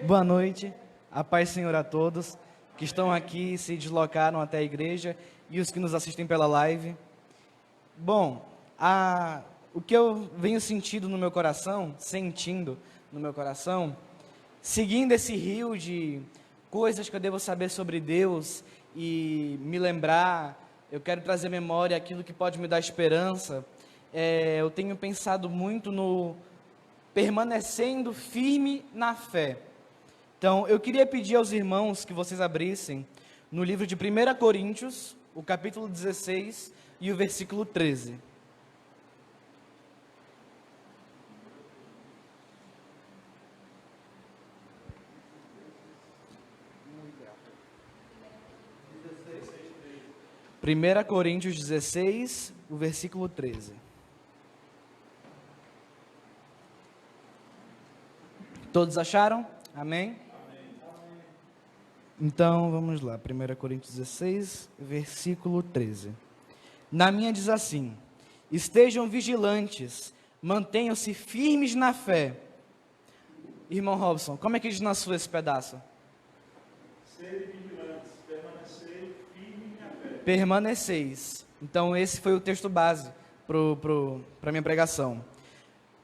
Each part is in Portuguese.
Boa noite, a paz do Senhor a todos que estão aqui, se deslocaram até a igreja e os que nos assistem pela live. Bom, o que eu venho sentindo no meu coração, seguindo esse rio de coisas que eu devo saber sobre Deus e me lembrar, eu quero trazer à memória aquilo que pode me dar esperança. Eu tenho pensado muito no permanecendo firme na fé. Então, eu queria pedir aos irmãos que vocês abrissem no livro de 1 Coríntios, o capítulo 16 e o versículo 13. Primeira Coríntios 16, o versículo 13. Todos acharam? Amém? Então, vamos lá, 1 Coríntios 16, versículo 13. Na minha diz assim: estejam vigilantes, mantenham-se firmes na fé. Irmão Robson, como é que diz na sua esse pedaço? Sede vigilantes, permanecei firme na fé. Permaneceis. Então, esse foi o texto base para a minha pregação.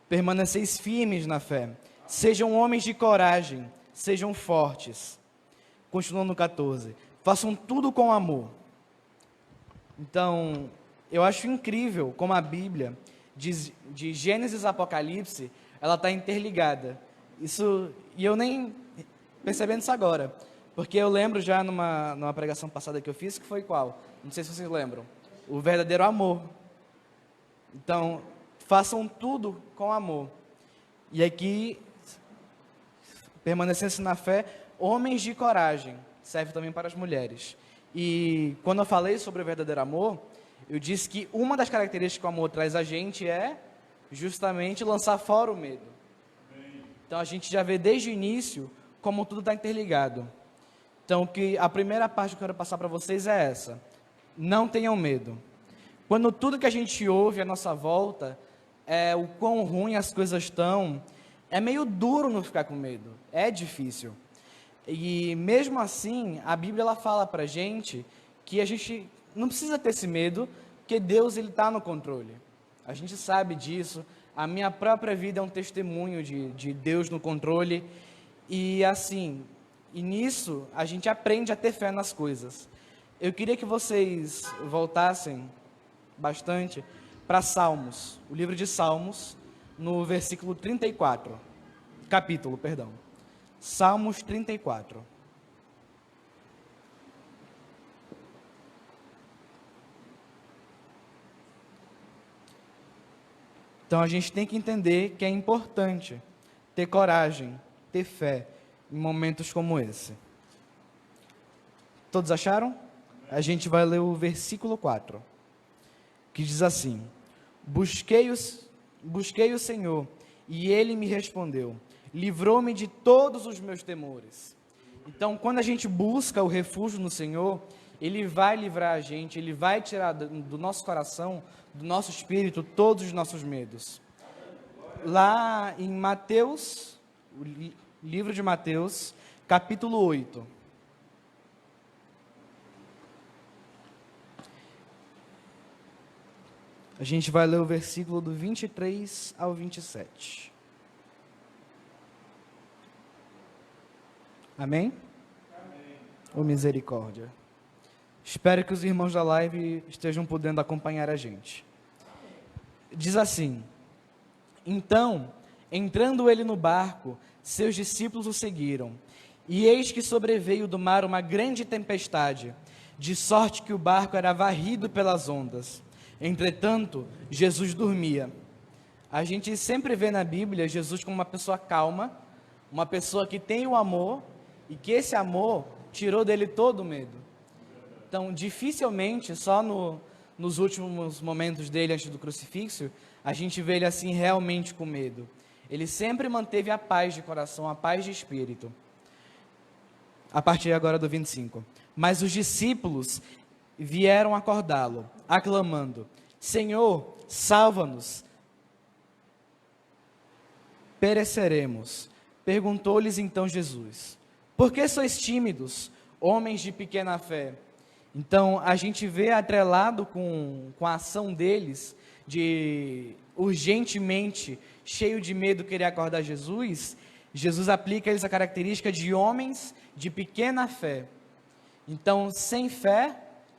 Permaneceis firmes na fé. Sejam homens de coragem, sejam fortes. Continuando no 14, façam tudo com amor. Então, eu acho incrível como a Bíblia, de Gênesis a Apocalipse, ela está interligada. E eu nem percebendo isso agora, porque eu lembro já numa pregação passada que eu fiz, que foi qual? Não sei se vocês lembram. O verdadeiro amor. Então, façam tudo com amor. E aqui, permanecendo na fé, homens de coragem, serve também para as mulheres. E quando eu falei sobre o verdadeiro amor, eu disse que uma das características que o amor traz a gente é justamente lançar fora o medo. Então a gente já vê desde o início como tudo está interligado. Então a primeira parte que eu quero passar para vocês é essa: não tenham medo. Quando tudo que a gente ouve à nossa volta é o quão ruim as coisas estão, é meio duro não ficar com medo, é difícil. E mesmo assim, a Bíblia ela fala para a gente que a gente não precisa ter esse medo, porque Deus está no controle. A gente sabe disso, a minha própria vida é um testemunho de Deus no controle. E assim, e nisso a gente aprende a ter fé nas coisas. Eu queria que vocês voltassem bastante para Salmos, o livro de Salmos, no versículo 34, capítulo, perdão. Salmos 34. Então a gente tem que entender que é importante ter coragem, ter fé em momentos como esse. Todos acharam? A gente vai ler o versículo 4, que diz assim: busquei o Senhor, e Ele me respondeu, livrou-me de todos os meus temores. Então, quando a gente busca o refúgio no Senhor, Ele vai livrar a gente, Ele vai tirar do nosso coração, do nosso espírito, todos os nossos medos. Lá em Mateus, o livro de Mateus, capítulo 8. A gente vai ler o versículo do 23 ao 27. Amém? Amém. Ô misericórdia. Espero que os irmãos da live estejam podendo acompanhar a gente. Diz assim: então, entrando ele no barco, seus discípulos o seguiram. E eis que sobreveio do mar uma grande tempestade, de sorte que o barco era varrido pelas ondas. Entretanto, Jesus dormia. A gente sempre vê na Bíblia Jesus como uma pessoa calma, uma pessoa que tem o amor, e que esse amor tirou dele todo o medo. Então, dificilmente, só nos últimos momentos dele antes do crucifixo, a gente vê ele assim realmente com medo. Ele sempre manteve a paz de coração, a paz de espírito. A partir agora do 25. Mas os discípulos vieram acordá-lo, aclamando: Senhor, salva-nos, pereceremos. Perguntou-lhes então Jesus: por que sois tímidos, homens de pequena fé? Então, a gente vê atrelado com a ação deles, de urgentemente, cheio de medo, querer acordar Jesus, Jesus aplica a eles a característica de homens de pequena fé. Então, sem fé,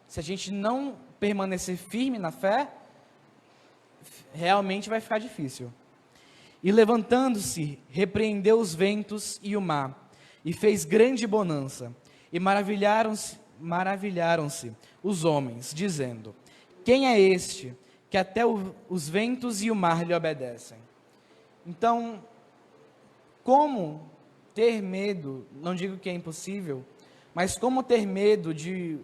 se a gente não permanecer firme na fé, realmente vai ficar difícil. E levantando-se, repreendeu os ventos e o mar, e fez grande bonança. E maravilharam-se os homens, dizendo: quem é este, que até os ventos e o mar lhe obedecem? Então, como ter medo, não digo que é impossível, mas como ter medo de,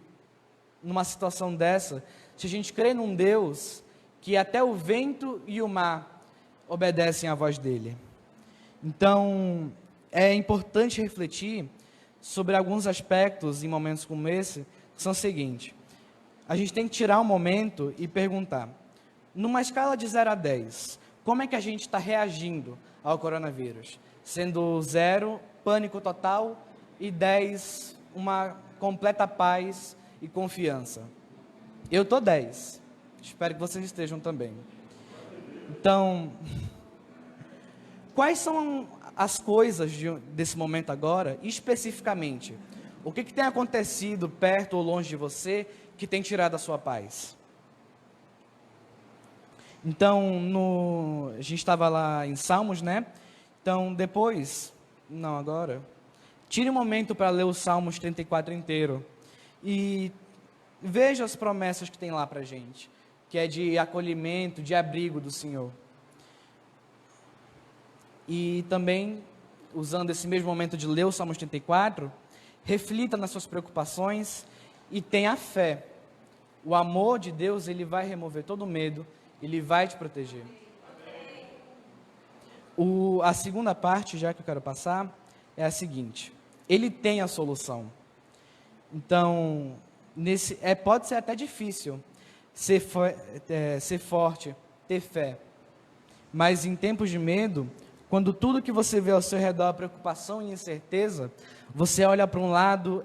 numa situação dessa, se a gente crê num Deus que até o vento e o mar obedecem à voz dele? Então, é importante refletir sobre alguns aspectos em momentos como esse, que são o seguinte: a gente tem que tirar um momento e perguntar, numa escala de 0 a 10, como é que a gente está reagindo ao coronavírus? Sendo 0, pânico total, e 10, uma completa paz e confiança. Eu estou 10, espero que vocês estejam também. Então, quais são as coisas desse momento agora, especificamente? O que tem acontecido perto ou longe de você que tem tirado a sua paz? Então, a gente estava lá em Salmos, né? Então, agora, tire um momento para ler o Salmos 34 inteiro e veja as promessas que tem lá para a gente, que é de acolhimento, de abrigo do Senhor. E também, usando esse mesmo momento de ler o Salmos 34, reflita nas suas preocupações e tenha fé. O amor de Deus, ele vai remover todo o medo, ele vai te proteger. A segunda parte, já que eu quero passar, é a seguinte: ele tem a solução. Então, pode ser até difícil ser forte, ter fé, mas em tempos de medo, quando tudo que você vê ao seu redor é preocupação e incerteza, você olha para um lado,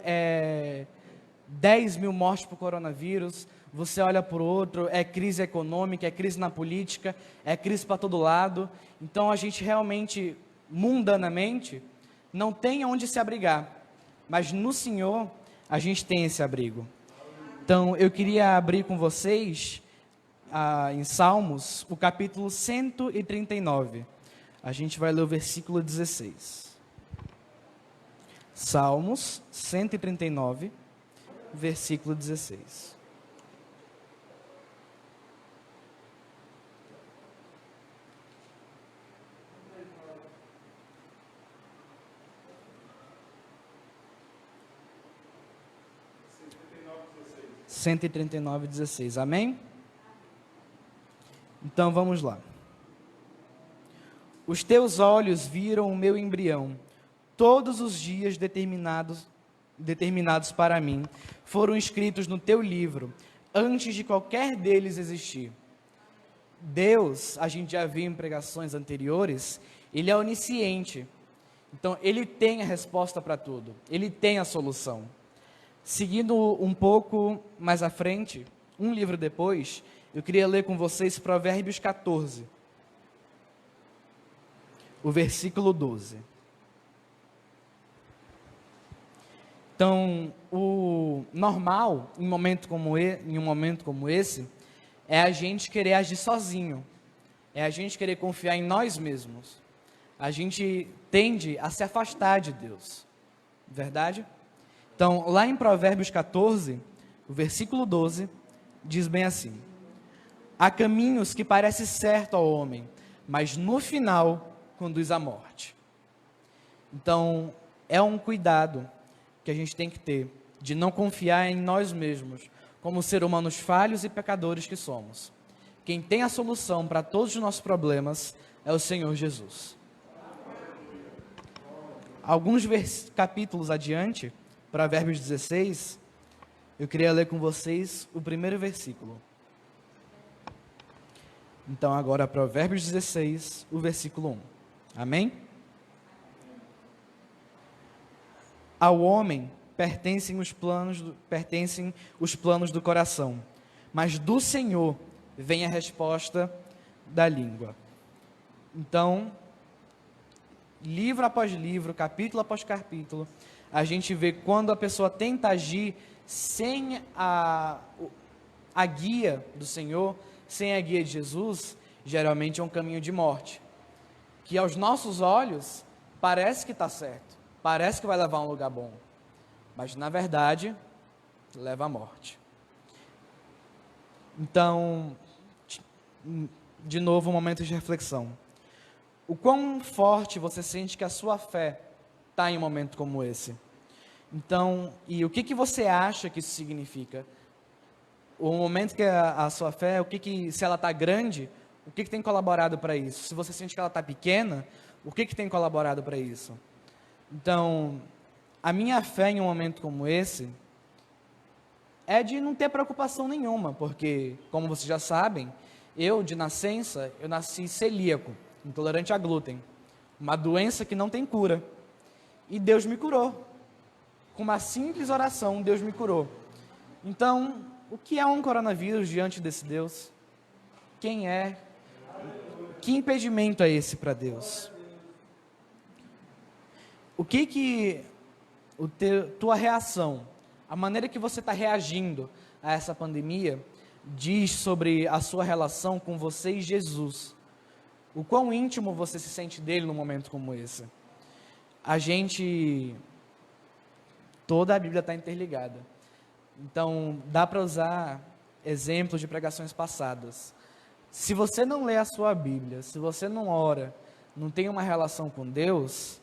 10 mil mortes por coronavírus, você olha para o outro, é crise econômica, é crise na política, é crise para todo lado. Então a gente realmente, mundanamente, não tem onde se abrigar, mas no Senhor a gente tem esse abrigo. Então eu queria abrir com vocês, em Salmos, o capítulo 139. A gente vai ler o versículo 16. Salmos 139, versículo 16. Cento e 139:16. Amém? Então vamos lá. Os teus olhos viram o meu embrião, todos os dias determinados para mim, foram escritos no teu livro, antes de qualquer deles existir. Deus, a gente já viu em pregações anteriores, ele é onisciente. Então, ele tem a resposta para tudo, ele tem a solução. Seguindo um pouco mais à frente, um livro depois, eu queria ler com vocês Provérbios 14. O versículo 12. Então, o normal, em um momento como esse, é a gente querer agir sozinho, é a gente querer confiar em nós mesmos. A gente tende a se afastar de Deus, verdade? Então, lá em Provérbios 14, o versículo 12, diz bem assim: há caminhos que parecem certo ao homem, mas no final conduz à morte. Então, é um cuidado que a gente tem que ter, de não confiar em nós mesmos, como seres humanos falhos e pecadores que somos. Quem tem a solução para todos os nossos problemas é o Senhor Jesus. Alguns capítulos adiante, Provérbios 16, eu queria ler com vocês o primeiro versículo. Então, agora, Provérbios 16, o versículo 1. Amém? Ao homem pertencem os planos do coração, mas do Senhor vem a resposta da língua. Então, livro após livro, capítulo após capítulo, a gente vê quando a pessoa tenta agir sem a guia do Senhor, sem a guia de Jesus, geralmente é um caminho de morte, que aos nossos olhos parece que está certo, parece que vai levar a um lugar bom, mas na verdade leva à morte. Então, de novo, um momento de reflexão. O quão forte você sente que a sua fé está em um momento como esse? Então, e o que você acha que isso significa? O momento que a sua fé, se ela está grande, o que tem colaborado para isso? Se você sente que ela está pequena, o que tem colaborado para isso? Então, a minha fé em um momento como esse é de não ter preocupação nenhuma, porque, como vocês já sabem, eu, de nascença, eu nasci celíaco, intolerante a glúten, uma doença que não tem cura. E Deus me curou. Com uma simples oração, Deus me curou. Então, o que é um coronavírus diante desse Deus? Quem é? Que impedimento é esse para Deus? O que tua reação, a maneira que você está reagindo a essa pandemia, diz sobre a sua relação com você e Jesus? O quão íntimo você se sente dele num momento como esse? Toda a Bíblia está interligada. Então, dá para usar exemplos de pregações passadas. Se você não lê a sua Bíblia, se você não ora, não tem uma relação com Deus,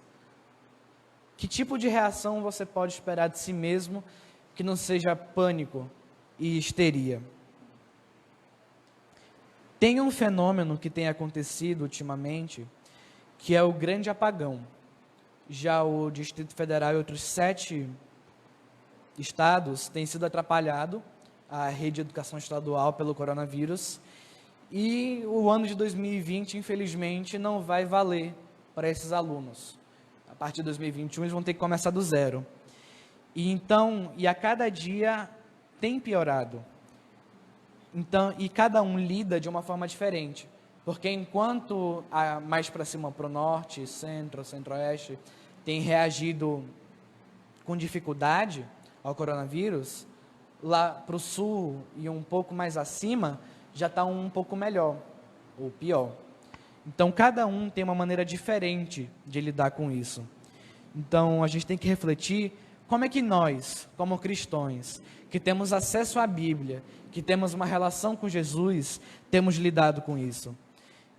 que tipo de reação você pode esperar de si mesmo que não seja pânico e histeria? Tem um fenômeno que tem acontecido ultimamente, que é o grande apagão. Já o Distrito Federal e outros 7 estados têm sido atrapalhado, a rede de educação estadual, pelo coronavírus, e o ano de 2020, infelizmente, não vai valer para esses alunos. A partir de 2021, eles vão ter que começar do zero. E a cada dia tem piorado. Então, e cada um lida de uma forma diferente, porque enquanto mais para cima, para o norte, centro, centro-oeste, tem reagido com dificuldade ao coronavírus, lá para o sul e um pouco mais acima, já está um pouco melhor, ou pior. Então, cada um tem uma maneira diferente de lidar com isso. Então, a gente tem que refletir como é que nós, como cristãos, que temos acesso à Bíblia, que temos uma relação com Jesus, temos lidado com isso.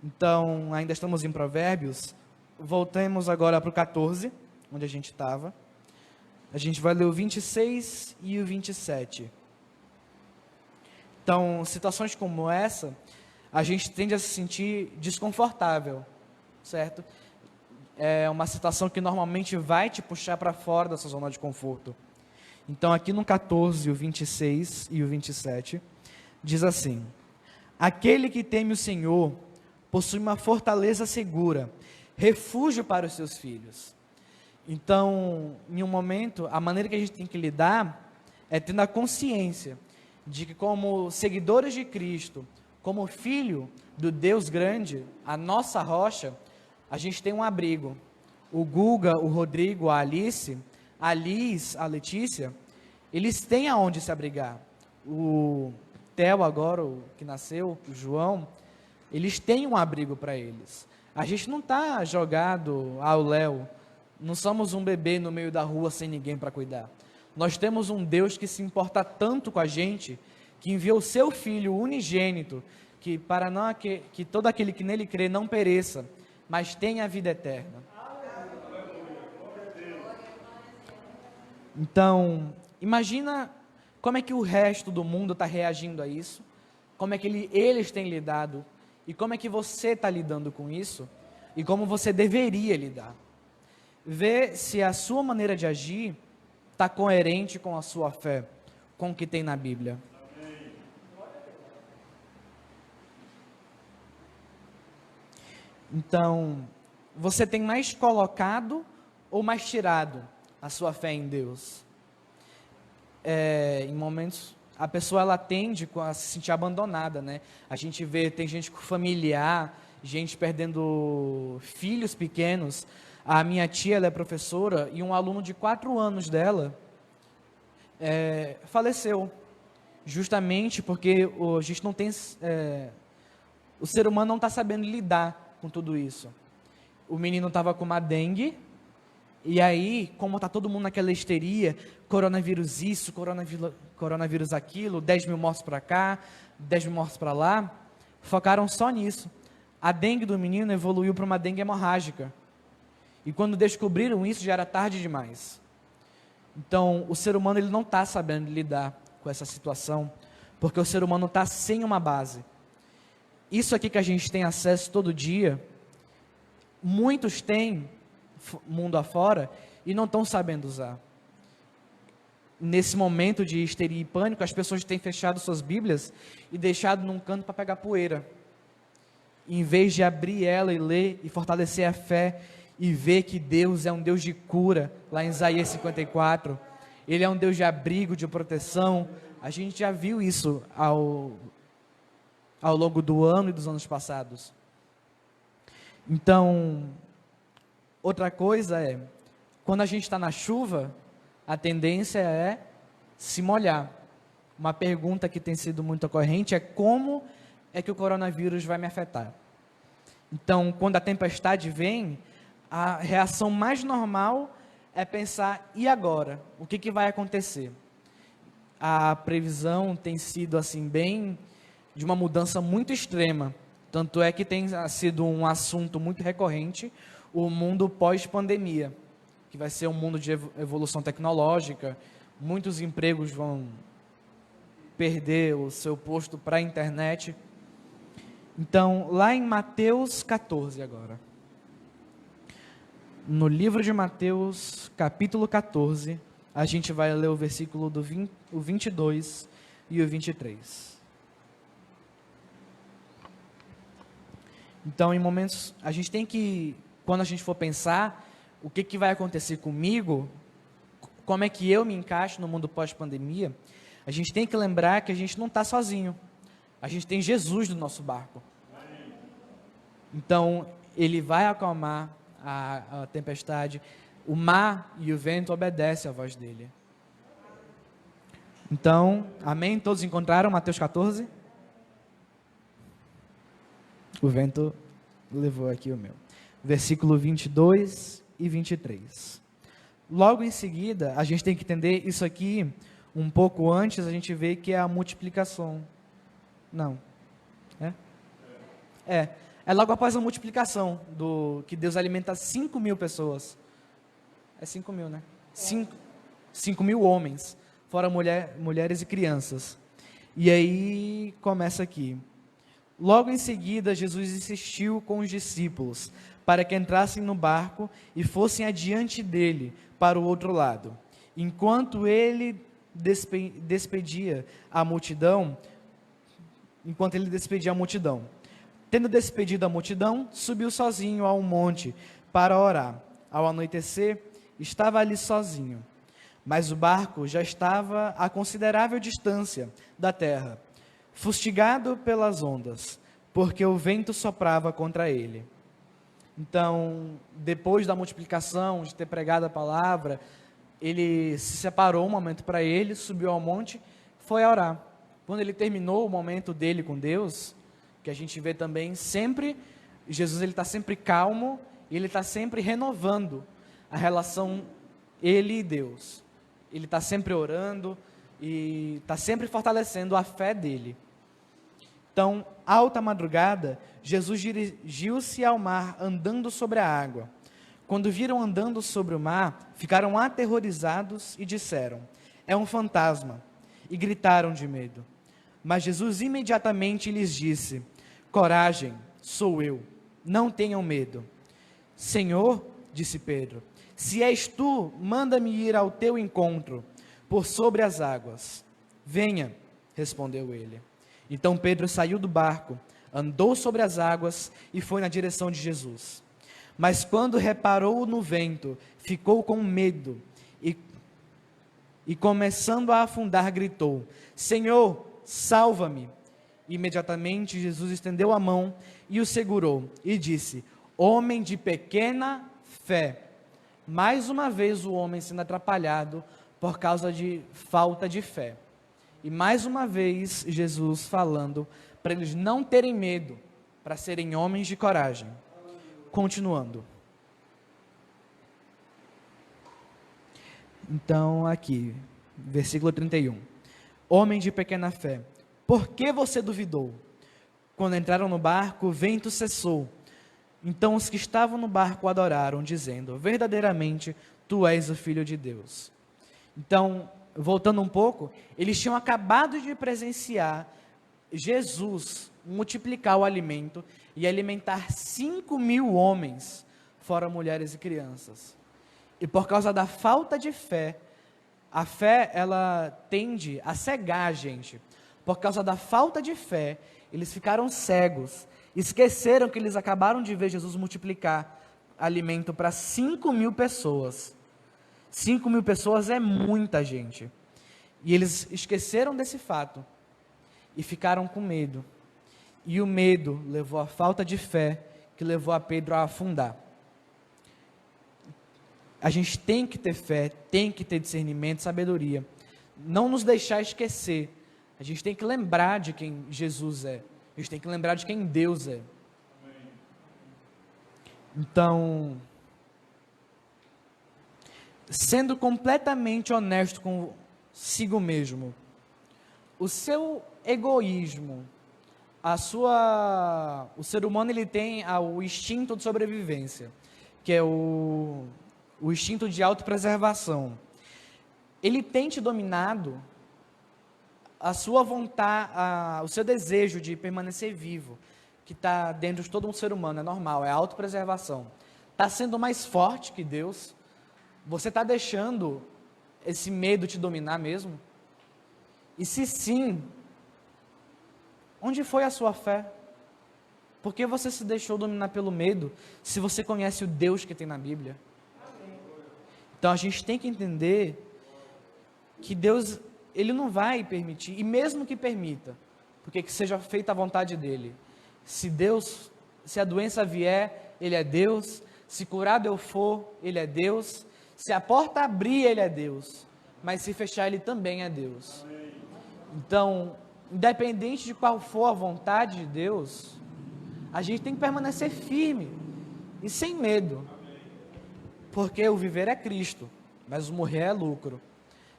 Então, ainda estamos em Provérbios, voltemos agora para o 14, onde a gente estava. A gente vai ler o 26 e o 27. Então, situações como essa, a gente tende a se sentir desconfortável, certo? É uma situação que normalmente vai te puxar para fora dessa zona de conforto. Então, aqui no 14, o 26 e o 27, diz assim: aquele que teme o Senhor possui uma fortaleza segura, refúgio para os seus filhos. Então, em um momento, a maneira que a gente tem que lidar é tendo a consciência de que, como seguidores de Cristo, como filho do Deus grande, a nossa rocha, a gente tem um abrigo. O Guga, o Rodrigo, a Alice, a Liz, a Letícia, eles têm aonde se abrigar. O Theo agora, o que nasceu, o João, eles têm um abrigo para eles. A gente não está jogado ao léu, não somos um bebê no meio da rua sem ninguém para cuidar. Nós temos um Deus que se importa tanto com a gente, que enviou o seu Filho unigênito, que para não que todo aquele que nele crê não pereça, mas tenha a vida eterna. Então, imagina como é que o resto do mundo está reagindo a isso, como é que eles têm lidado, e como é que você está lidando com isso, e como você deveria lidar. Vê se a sua maneira de agir está coerente com a sua fé, com o que tem na Bíblia. Então, você tem mais colocado ou mais tirado a sua fé em Deus. Em momentos, a pessoa ela tende a se sentir abandonada, né? A gente vê, tem gente com familiar, gente perdendo filhos pequenos. A minha tia, ela é professora, e um aluno de 4 anos dela faleceu, justamente porque a gente não tem, o ser humano não está sabendo lidar com tudo isso. O menino estava com uma dengue, e aí, como está todo mundo naquela histeria, coronavírus isso, coronavírus aquilo, 10 mil mortos para cá, 10 mil mortos para lá, focaram só nisso. A dengue do menino evoluiu para uma dengue hemorrágica. E quando descobriram isso, já era tarde demais. Então, o ser humano ele não está sabendo lidar com essa situação, porque o ser humano está sem uma base. Isso aqui que a gente tem acesso todo dia, muitos têm mundo afora e não estão sabendo usar. Nesse momento de histeria e pânico, as pessoas têm fechado suas Bíblias e deixado num canto para pegar poeira. Em vez de abrir ela e ler e fortalecer a fé e ver que Deus é um Deus de cura, lá em Isaías 54, Ele é um Deus de abrigo, de proteção. A gente já viu isso ao longo do ano e dos anos passados. Então, outra coisa quando a gente está na chuva, a tendência é se molhar. Uma pergunta que tem sido muito ocorrente é como é que o coronavírus vai me afetar? Então, quando a tempestade vem, a reação mais normal é pensar, e agora? O que vai acontecer? A previsão tem sido assim bem de uma mudança muito extrema. Tanto é que tem sido um assunto muito recorrente, o mundo pós-pandemia, que vai ser um mundo de evolução tecnológica, muitos empregos vão perder o seu posto para a internet. Então, lá em Mateus 14 agora. No livro de Mateus, capítulo 14, a gente vai ler o versículo o 22 e o 23. Então, em momentos, a gente tem que, quando a gente for pensar, o que vai acontecer comigo, como é que eu me encaixo no mundo pós-pandemia, a gente tem que lembrar que a gente não está sozinho. A gente tem Jesus no nosso barco. Então, Ele vai acalmar a tempestade. O mar e o vento obedecem à voz dEle. Então, amém? Todos encontraram Mateus 14? O vento levou aqui o meu. Versículo 22 e 23. Logo em seguida, a gente tem que entender isso aqui, um pouco antes, a gente vê que é a multiplicação. Não. É logo após a multiplicação, que Deus alimenta 5.000 pessoas. É 5.000, né? 5.000 homens, fora mulheres e crianças. E aí, começa aqui. Logo em seguida, Jesus insistiu com os discípulos para que entrassem no barco e fossem adiante dele para o outro lado. Enquanto ele despedia a multidão, Tendo despedido a multidão, subiu sozinho a um monte para orar. Ao anoitecer, estava ali sozinho. Mas o barco já estava a considerável distância da terra, fustigado pelas ondas, porque o vento soprava contra ele. Então, depois da multiplicação, de ter pregado a palavra, ele se separou um momento para ele, subiu ao monte, foi a orar. Quando ele terminou o momento dele com Deus, que a gente vê também sempre, Jesus ele está sempre calmo, ele está sempre renovando a relação ele e Deus. Ele está sempre orando e está sempre fortalecendo a fé dele. Então, alta madrugada, Jesus dirigiu-se ao mar andando sobre a água. Quando viram andando sobre o mar, ficaram aterrorizados e disseram: é um fantasma, e gritaram de medo. Mas Jesus imediatamente lhes disse: coragem, sou eu, não tenham medo. Senhor, disse Pedro, se és tu, manda-me ir ao teu encontro, por sobre as águas. Venha, respondeu ele. Então Pedro saiu do barco, andou sobre as águas e foi na direção de Jesus. Mas quando reparou no vento, ficou com medo e começando a afundar, gritou: Senhor, salva-me! Imediatamente Jesus estendeu a mão e o segurou e disse: Homem de pequena fé. Mais uma vez o homem sendo atrapalhado por causa de falta de fé. E mais uma vez Jesus falando para eles não terem medo, para serem homens de coragem. Continuando. Então aqui, versículo 31. Homem de pequena fé, por que você duvidou? Quando entraram no barco, o vento cessou. Então os que estavam no barco adoraram, dizendo: verdadeiramente, tu és o Filho de Deus. Então, voltando um pouco, eles tinham acabado de presenciar Jesus multiplicar o alimento e alimentar 5.000 homens, fora mulheres e crianças. E por causa da falta de fé, a fé, ela tende a cegar a gente. Por causa da falta de fé, eles ficaram cegos, esqueceram que eles acabaram de ver Jesus multiplicar alimento para 5.000 pessoas. 5.000 pessoas é muita gente. E eles esqueceram desse fato e ficaram com medo. E o medo levou à falta de fé, que levou a Pedro a afundar. A gente tem que ter fé, tem que ter discernimento, sabedoria. Não nos deixar esquecer. A gente tem que lembrar de quem Jesus é. A gente tem que lembrar de quem Deus é. Então, sendo completamente honesto consigo mesmo, o seu egoísmo, o ser humano ele tem o instinto de sobrevivência, que é o instinto de autopreservação. Ele tem te dominado a sua vontade, o seu desejo de permanecer vivo, que está dentro de todo um ser humano, é normal, é a autopreservação. Está sendo mais forte que Deus? Você está deixando esse medo te dominar mesmo? E se sim, onde foi a sua fé? Por que você se deixou dominar pelo medo, se você conhece o Deus que tem na Bíblia? Então a gente tem que entender que Deus, Ele não vai permitir, e mesmo que permita, porque que seja feita a vontade dEle. Se a doença vier, Ele é Deus. Se curado eu for, Ele é Deus. Se a porta abrir, Ele é Deus. Mas se fechar, Ele também é Deus. Então, independente de qual for a vontade de Deus, a gente tem que permanecer firme e sem medo. Porque o viver é Cristo, mas o morrer é lucro.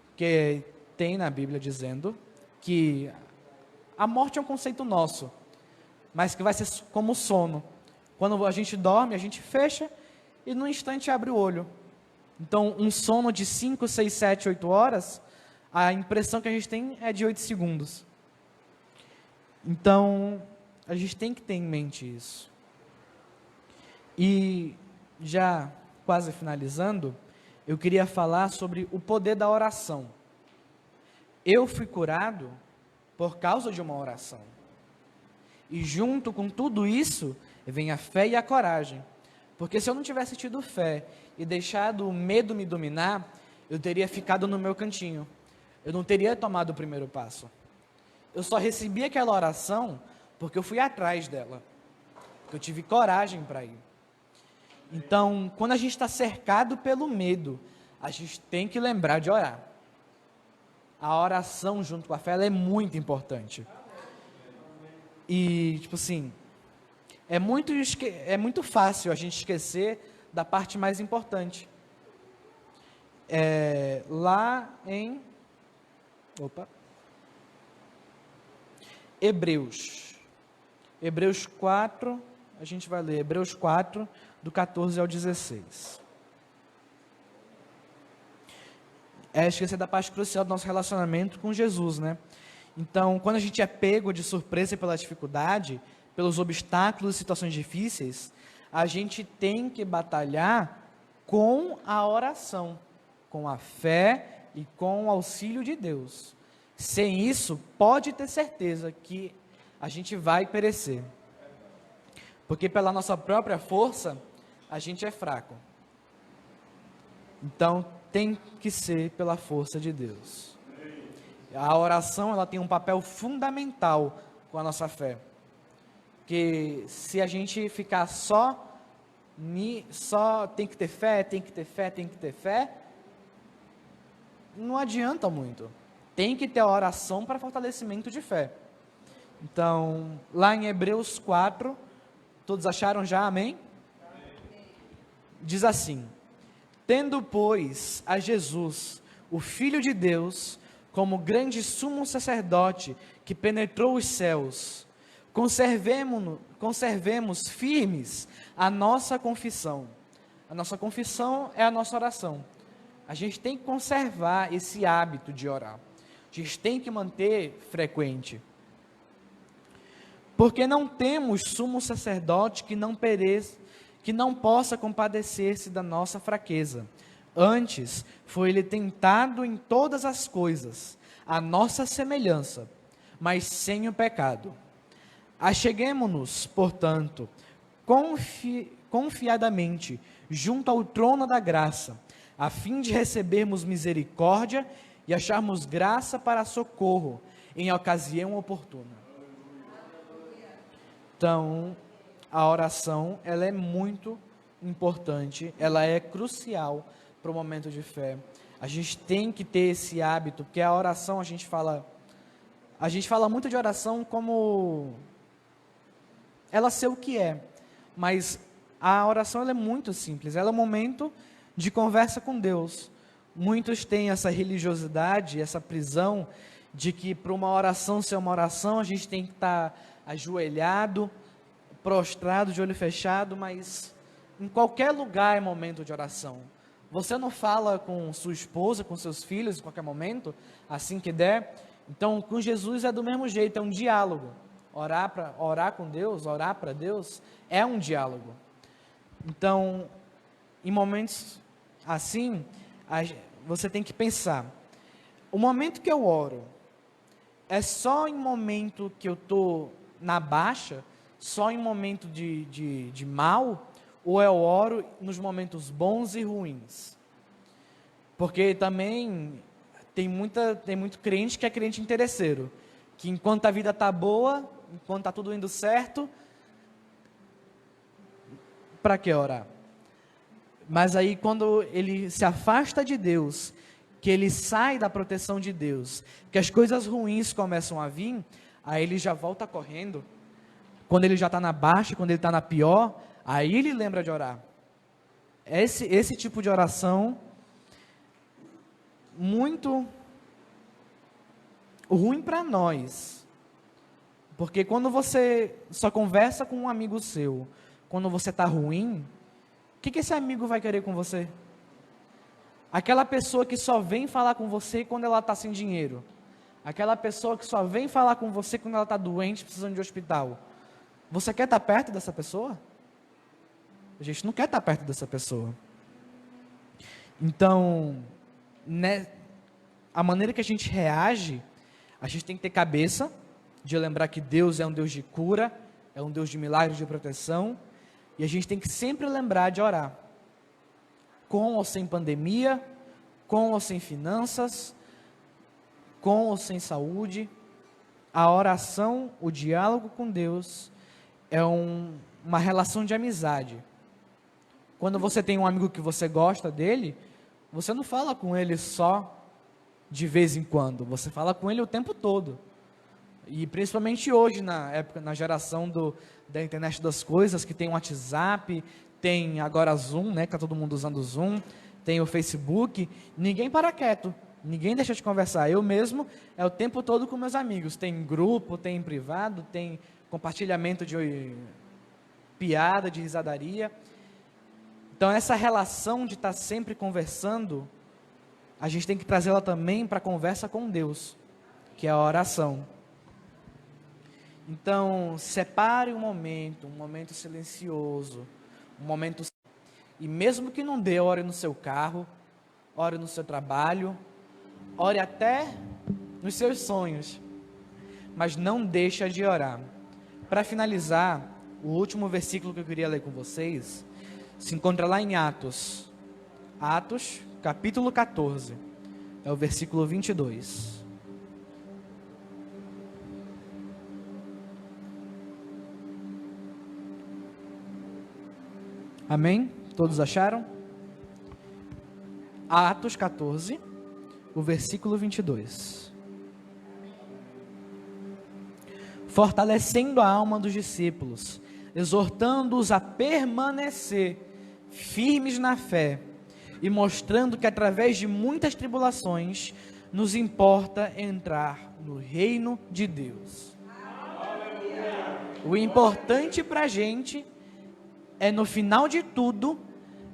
Porque tem na Bíblia dizendo que a morte é um conceito nosso, mas que vai ser como o sono. Quando a gente dorme, a gente fecha e no instante abre o olho. Então, um sono de 5, 6, 7, 8 horas, a impressão que a gente tem é de 8 segundos. Então, a gente tem que ter em mente isso. E, já quase finalizando, eu queria falar sobre o poder da oração. Eu fui curado por causa de uma oração. E junto com tudo isso, vem a fé e a coragem. Porque se eu não tivesse tido fé e deixado o medo me dominar, eu teria ficado no meu cantinho. Eu não teria tomado o primeiro passo. Eu só recebi aquela oração porque eu fui atrás dela. Porque eu tive coragem para ir. Então, quando a gente está cercado pelo medo, a gente tem que lembrar de orar. A oração junto com a fé, ela é muito importante. E, tipo assim, é muito fácil a gente esquecer da parte mais importante. Lá em Hebreus 4, a gente vai ler Hebreus 4, do 14 ao 16. Esquecer da parte crucial do nosso relacionamento com Jesus, né? Então, quando a gente é pego de surpresa pela dificuldade, pelos obstáculos e situações difíceis, a gente tem que batalhar com a oração, com a fé e com o auxílio de Deus. Sem isso, pode ter certeza que a gente vai perecer. Porque pela nossa própria força, a gente é fraco. Então, tem que ser pela força de Deus. A oração, ela tem um papel fundamental com a nossa fé. Porque se a gente ficar só tem que ter fé, tem que ter fé, tem que ter fé, não adianta muito. Tem que ter a oração para fortalecimento de fé. Então, lá em Hebreus 4, todos acharam já, amém? Diz assim: tendo, pois, a Jesus, o Filho de Deus, como grande sumo sacerdote que penetrou os céus, conservemos firmes a nossa confissão. A nossa confissão é a nossa oração. A gente tem que conservar esse hábito de orar. A gente tem que manter frequente. Porque não temos sumo sacerdote que não pereça, que não possa compadecer-se da nossa fraqueza. Antes, foi ele tentado em todas as coisas, a nossa semelhança, mas sem o pecado. Acheguemo-nos, portanto, confiadamente, junto ao trono da graça, a fim de recebermos misericórdia e acharmos graça para socorro em ocasião oportuna. Então, a oração, ela é muito importante, ela é crucial para o momento de fé. A gente tem que ter esse hábito, porque a oração, a gente fala muito de oração como ela ser o que é, mas a oração, ela é muito simples, ela é um momento de conversa com Deus. Muitos têm essa religiosidade, essa prisão de que para uma oração ser uma oração, a gente tem que estar ajoelhado, prostrado, de olho fechado, mas em qualquer lugar é momento de oração. Você não fala com sua esposa, com seus filhos em qualquer momento, assim que der. Então, com Jesus é do mesmo jeito, é um diálogo. Orar com Deus, orar para Deus, é um diálogo. Então, em momentos assim, você tem que pensar, o momento que eu oro, é só em momento que eu estou na baixa, só em momento de mal, ou eu oro nos momentos bons e ruins? Porque também tem muito crente que é crente interesseiro, que enquanto a vida está boa, enquanto está tudo indo certo, para que orar? Mas aí quando ele se afasta de Deus, que ele sai da proteção de Deus, que as coisas ruins começam a vir, aí ele já volta correndo. Quando ele já está na baixa, quando ele está na pior, aí ele lembra de orar. Esse tipo de oração, muito ruim para nós. Porque quando você só conversa com um amigo seu, quando você está ruim, o que esse amigo vai querer com você? Aquela pessoa que só vem falar com você quando ela está sem dinheiro. Aquela pessoa que só vem falar com você quando ela está doente, precisando de hospital. Você quer estar perto dessa pessoa? A gente não quer estar perto dessa pessoa. Então, a maneira que a gente reage, a gente tem que ter cabeça de lembrar que Deus é um Deus de cura, é um Deus de milagres, de proteção, e a gente tem que sempre lembrar de orar. Com ou sem pandemia, com ou sem finanças, com ou sem saúde, a oração, o diálogo com Deus é uma relação de amizade. Quando você tem um amigo que você gosta dele, você não fala com ele só de vez em quando, você fala com ele o tempo todo. E principalmente hoje, na geração da internet das coisas, que tem o WhatsApp, tem agora Zoom, né, que está todo mundo usando o Zoom, tem o Facebook, ninguém para quieto, ninguém deixa de conversar. Eu mesmo, é o tempo todo com meus amigos, tem grupo, tem privado, tem compartilhamento de piada, de risadaria. Então essa relação de estar sempre conversando, a gente tem que trazê-la também para a conversa com Deus, que é a oração. Então, separe um momento silencioso, um momento, e mesmo que não dê, ore no seu carro, ore no seu trabalho, ore até nos seus sonhos, mas não deixa de orar. Para finalizar, o último versículo que eu queria ler com vocês, se encontra lá em Atos, capítulo 14, é o versículo 22. Amém? Todos acharam? Atos 14, o versículo 22. Fortalecendo a alma dos discípulos, exortando-os a permanecer firmes na fé e mostrando que através de muitas tribulações nos importa entrar no reino de Deus. O importante para a gente é, no final de tudo,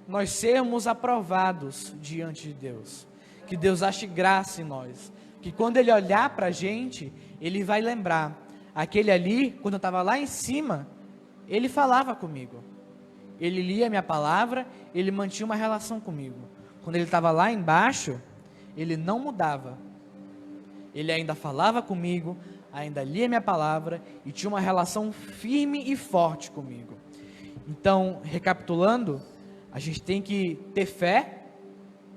nós sermos aprovados diante de Deus. Que Deus ache graça em nós. Que quando Ele olhar para a gente, Ele vai lembrar. Aquele ali, quando eu estava lá em cima, ele falava comigo. Ele lia a minha palavra, ele mantinha uma relação comigo. Quando ele estava lá embaixo, ele não mudava. Ele ainda falava comigo, ainda lia a minha palavra e tinha uma relação firme e forte comigo. Então, recapitulando, a gente tem que ter fé,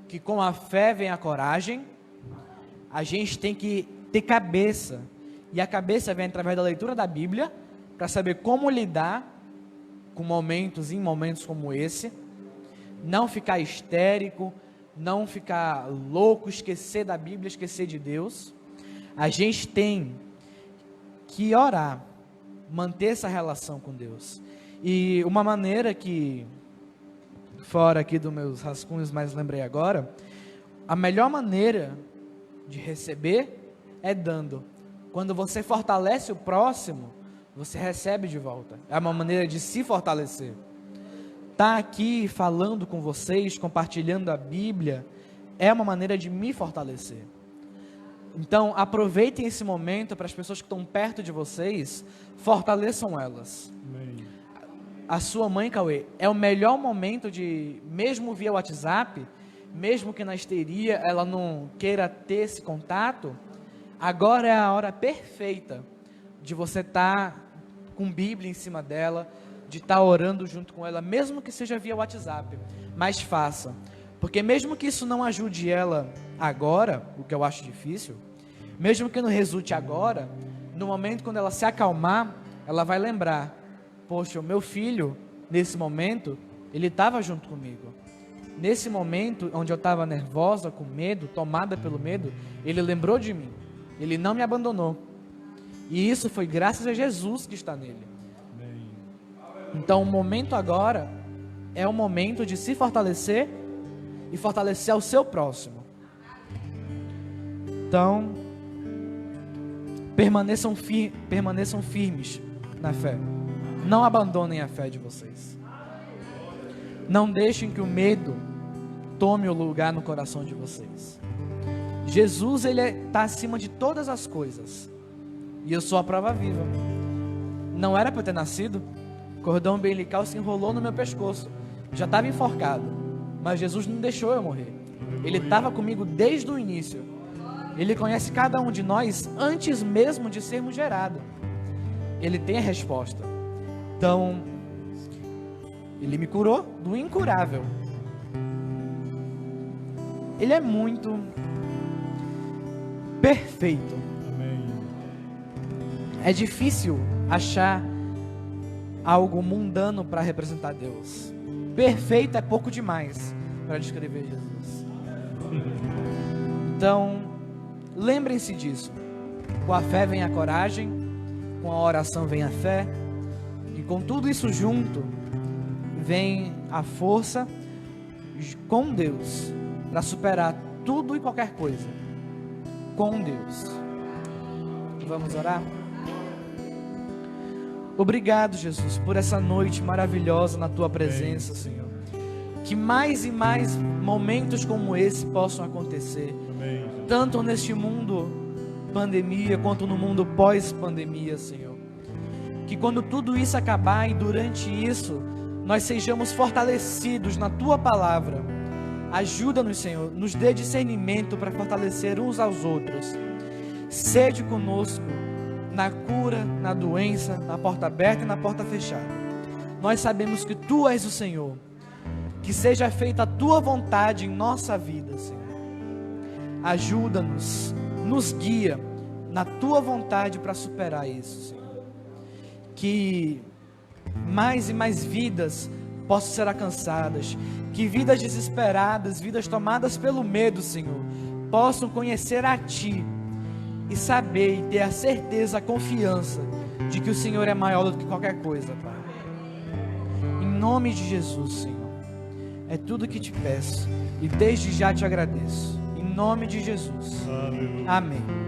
que com a fé vem a coragem. A gente tem que ter cabeça, e a cabeça vem através da leitura da Bíblia, para saber como lidar com momentos como esse. Não ficar histérico, não ficar louco, esquecer da Bíblia, esquecer de Deus. A gente tem que orar, manter essa relação com Deus. E uma maneira que, fora aqui dos meus rascunhos, mas lembrei agora, a melhor maneira de receber é dando. Quando você fortalece o próximo, você recebe de volta. É uma maneira de se fortalecer. Estar aqui falando com vocês, compartilhando a Bíblia, é uma maneira de me fortalecer. Então, aproveitem esse momento para as pessoas que estão perto de vocês, fortaleçam elas. Amém. A sua mãe, Cauê, é o melhor momento de, mesmo via WhatsApp, mesmo que na histeria ela não queira ter esse contato, agora é a hora perfeita de você estar com Bíblia em cima dela, de estar orando junto com ela, mesmo que seja via WhatsApp, mas faça, porque mesmo que isso não ajude ela agora, o que eu acho difícil, mesmo que não resulte agora, no momento quando ela se acalmar, ela vai lembrar, poxa, o meu filho, nesse momento, ele estava junto comigo. Nesse momento, onde eu estava nervosa, com medo, tomada pelo medo, ele lembrou de mim. Ele não me abandonou. E isso foi graças a Jesus que está nele. Amém. Então, o momento agora é o momento de se fortalecer e fortalecer ao seu próximo. Então, permaneçam firmes na fé. Não abandonem a fé de vocês. Não deixem que o medo tome o lugar no coração de vocês. Jesus, ele está acima de todas as coisas. E eu sou a prova viva. Não era para eu ter nascido. O cordão umbilical se enrolou no meu pescoço. Já estava enforcado. Mas Jesus não deixou eu morrer. Ele estava comigo desde o início. Ele conhece cada um de nós antes mesmo de sermos gerados. Ele tem a resposta. Então, ele me curou do incurável. Ele é muito perfeito. Amém. É difícil achar algo mundano para representar Deus. Perfeito é pouco demais para descrever Jesus. Então, lembrem-se disso. Com a fé vem a coragem, com a oração vem a fé, e com tudo isso junto, vem a força com Deus, para superar tudo e qualquer coisa, com Deus. Vamos orar? Obrigado, Jesus, por essa noite maravilhosa na Tua presença, Senhor. Que mais e mais momentos como esse possam acontecer, Amém. tanto neste mundo pandemia, quanto no mundo pós-pandemia, Senhor. Que quando tudo isso acabar e durante isso, nós sejamos fortalecidos na Tua palavra. Ajuda-nos, Senhor, nos dê discernimento para fortalecer uns aos outros. Sede conosco na cura, na doença, na porta aberta e na porta fechada. Nós sabemos que Tu és o Senhor, Que seja feita a Tua vontade em nossa vida, Senhor. Ajuda-nos, nos guia na Tua vontade para superar isso, Senhor. Que mais e mais vidas possam ser alcançadas. Que vidas desesperadas, vidas tomadas pelo medo, Senhor, possam conhecer a Ti e saber e ter a certeza, a confiança de que o Senhor é maior do que qualquer coisa, Pai. Em nome de Jesus, Senhor. É tudo que te peço e desde já te agradeço. Em nome de Jesus. Aleluia. Amém.